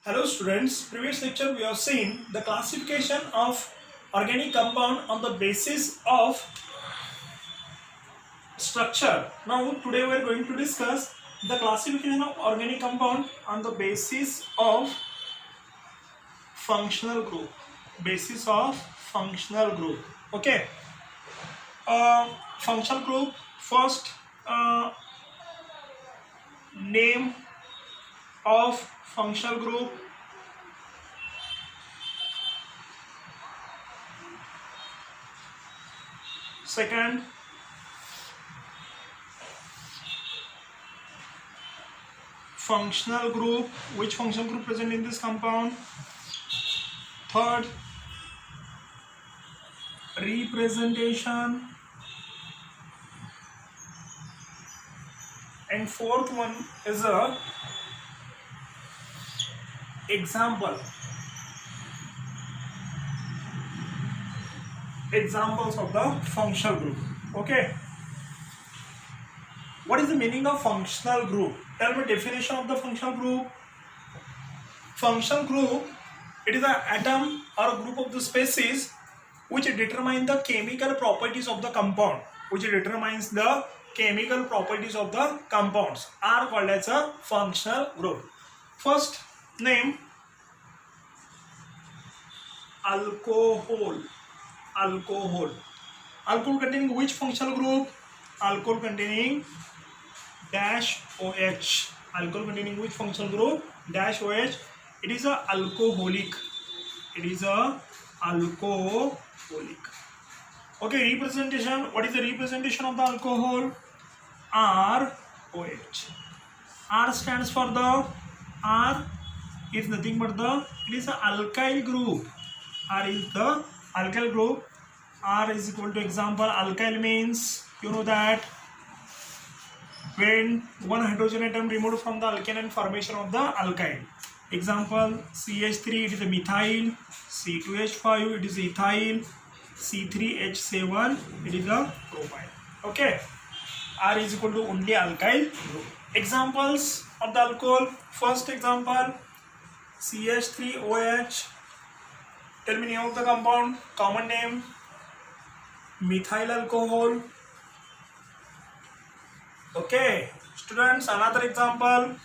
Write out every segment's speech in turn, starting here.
Hello students, previous lecture we have seen the classification of organic compound on the basis of structure. Now today we are going to discuss the classification of organic compound on the basis of functional group. Basis of functional group. Okay. Functional group, first name of functional group. Second, functional group, which functional group present in this compound. Third, representation. And fourth one is a example. Examples of the functional group. Okay. What is the meaning of functional group? Tell me definition of the functional group. Functional group, it is an atom or a group of the species which determine the chemical properties of the compound. Which determines the chemical properties of the compounds are called as a functional group. First name, alcohol. Alcohol. Alcohol containing which functional group? Alcohol containing dash OH. Alcohol containing which functional group? Dash OH. It is a alcoholic. It is a alcoholic. Okay, representation. What is the representation of the alcohol? ROH. R stands for the R is nothing but the, it is an alkyl group. R is the alkyl group. R is equal to example, alkyl means, you know that when one hydrogen atom removed from the alkane and formation of the alkyl. Example, CH3, it is a methyl, C2H5, it is ethyl, C3H7, it is a propyl. Okay, R is equal to only alkyl group. Examples of the alcohol. First example, CH3OH. Tell me name of the compound. Common name, methyl alcohol. Okay, students, another example,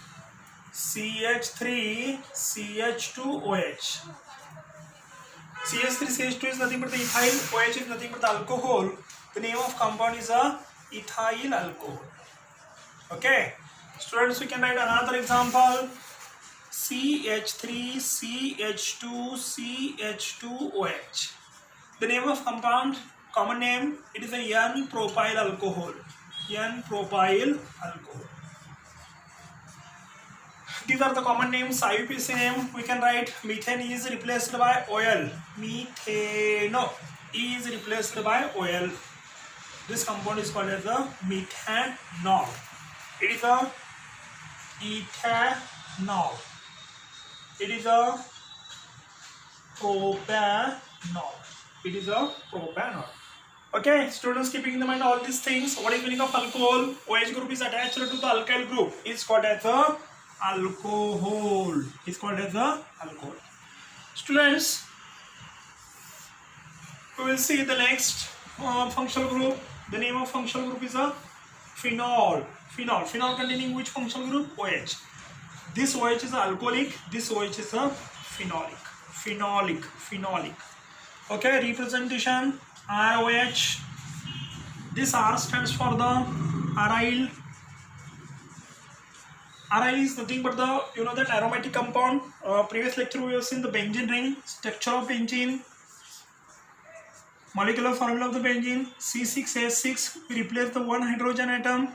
CH3CH2OH. CH3CH2 is nothing but the ethyl, OH is nothing but the alcohol. The name of compound is a ethyl alcohol. Okay, students, we can write another example, CH3CH2CH2OH. The name of compound, common name, it is a N-propyl alcohol. N-propyl alcohol. These are the common names. IUPAC name, we can write methane is replaced by oil. Methane is replaced by oil. This compound is called as a methanol. It is a ethanol. It is a propanol. It is a propanol. Okay, students, keeping in mind all these things. What is the meaning of alcohol? OH group is attached to the alkyl group. It's called as a alcohol. It's called as a alcohol. Students, we will see the next functional group. The name of functional group is a phenol. Phenol. Phenol containing which functional group? OH. This OH is alcoholic. This OH is a phenolic. Phenolic. Phenolic. Okay, representation, ROH. This R stands for the aryl. Aryl is nothing but the, you know, that aromatic compound. Previous lecture we have seen the benzene ring, structure of benzene, molecular formula of the benzene. C6H6, we replace the one hydrogen atom,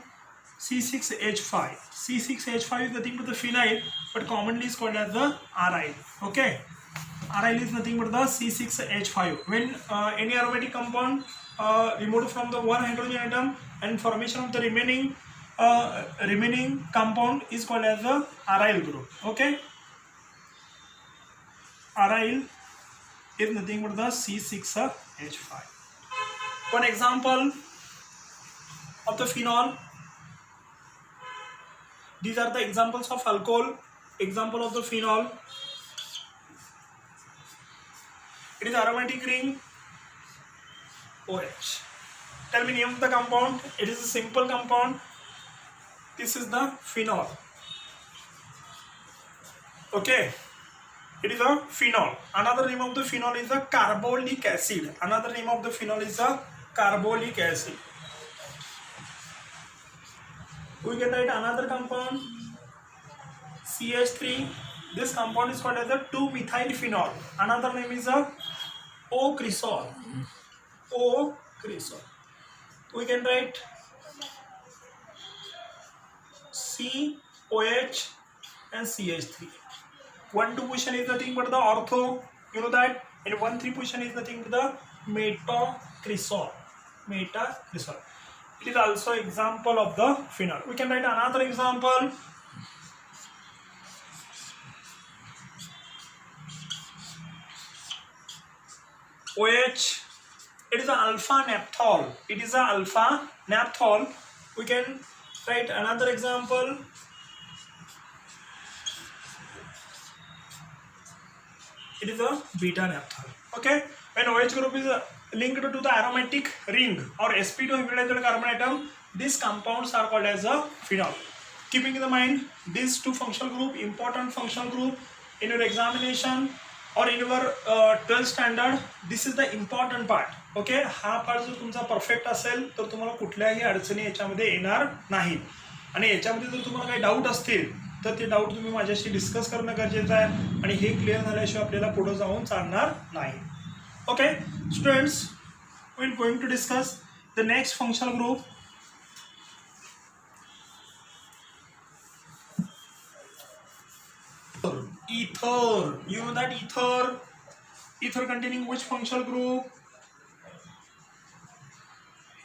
C6H5. C6H5 is nothing but the phenyl, but commonly is called as the aryl. Okay, aryl is nothing but the C6H5. When any aromatic compound removed from the one hydrogen atom and formation of the remaining compound is called as the aryl group. Okay, aryl is nothing but the C6H5. One example of the phenol. These are the examples of alcohol. Example of the phenol, It is aromatic ring OH. Tell me name of the compound. It is a simple compound. This is the phenol. Okay. It is a phenol. Another name of the phenol is the carbolic acid. Another name of the phenol is the carbolic acid. We can write another compound, CH3. This compound is called as a 2-methyl-phenol. Another name is a O-cresol. O-cresol. We can write COH and CH3. 1-2 position is nothing but the ortho, you know that, and 1-3 position is nothing but the metacresol. Metacresol. It is also example of the phenol. We can write another example. OH. It is an alpha naphthol. It is an alpha naphthol. We can write another example. It is a beta naphthol. Okay. When OH group is linked to the aromatic ring or sp2 hybridized carbon atom, these compounds are called as a phenol. Keeping in mind these two functional group, important functional group in your examination or in your 12th standard, this is the important part. Okay, हा part जर तुमचा perfect असेल तर तुम्हाला कुठल्याही अडचणी याच्यामध्ये येणार नाहीत. आणि याच्यामध्ये जर तुम्हाला काही डाऊट असतील तर ते डाऊट तुम्ही माझ्याशी डिस्कस करणं गरजेचं आहे आणि हे क्लिअर झाल्याशिवाय आपल्याला पुढे जाऊन चालणार नाही. Okay, students, we are going to discuss the next functional group. Ether. You know that ether. Ether containing which functional group?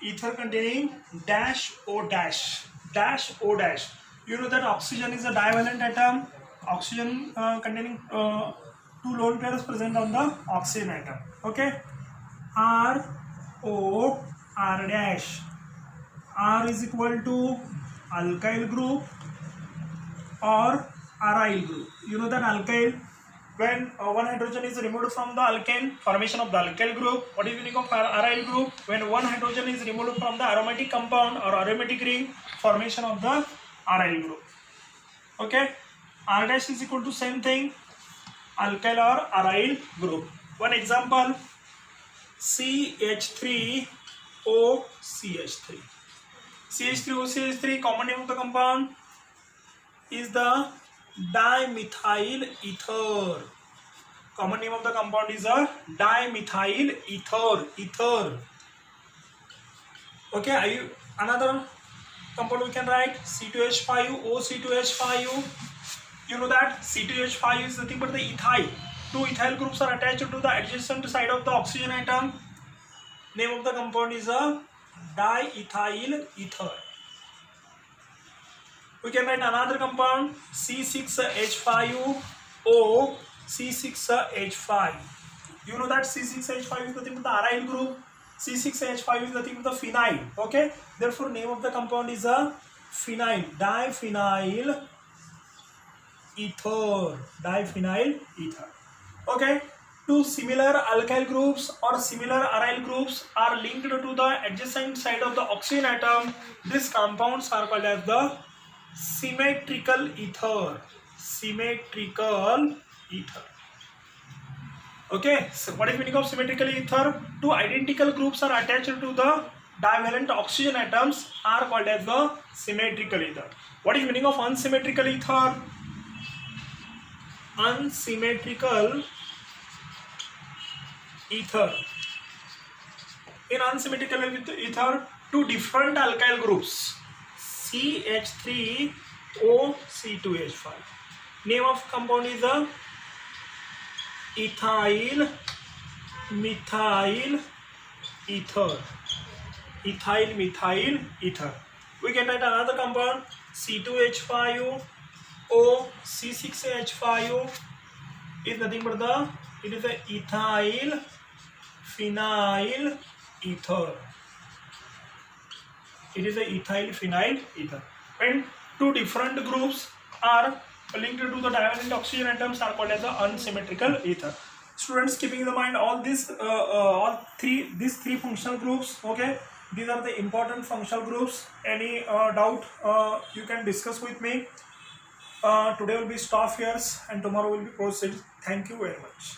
Ether containing dash O dash. Dash O dash. You know that oxygen is a divalent atom. Oxygen containing two lone pairs present on the oxygen atom. Okay. R O R dash. R is equal to alkyl group or aryl group. You know that alkyl, when one hydrogen is removed from the alkane, formation of the alkyl group. What is the meaning of aryl group? When one hydrogen is removed from the aromatic compound or aromatic ring, formation of the aryl group. Okay. R dash is equal to same thing, alkyl or aryl group. One example, CH3OCH3. CH3OCH3, common name of the compound is the dimethyl ether. Common name of the compound is a dimethyl ether. Okay, another compound we can write C2H5, OC2H5. You know that C2H5 is nothing but the ethyl. Two ethyl groups are attached to the adjacent side of the oxygen atom. Name of the compound is a diethyl ether. We can write another compound C6H5O, C6H5. You know that C6H5 is nothing but the aryl group. C6H5 is nothing but the phenyl. Okay, therefore name of the compound is a phenyl, diphenyl ether. Diphenyl ether. Okay, two similar alkyl groups or similar aryl groups are linked to the adjacent side of the oxygen atom. These compounds are called as the symmetrical ether. Symmetrical ether. Okay, so what is the meaning of symmetrical ether? Two identical groups are attached to the divalent oxygen atoms are called as the symmetrical ether. What is the meaning of unsymmetrical ether? Unsymmetrical ether. In unsymmetrical ether, two different alkyl groups, CH3OC2H5. Name of compound is a ethyl methyl ether. Ethyl methyl ether. We can write another compound C2H5O, C6H5O is nothing but it is a ethyl phenyl ether. It is a ethyl phenyl ether. When two different groups are linked to the divalent oxygen atoms are called as the unsymmetrical ether. Students, keeping in the mind all these these three functional groups. Okay, these are the important functional groups. Any doubt you can discuss with me. Today will be stop here and tomorrow will be proceed. Thank you very much.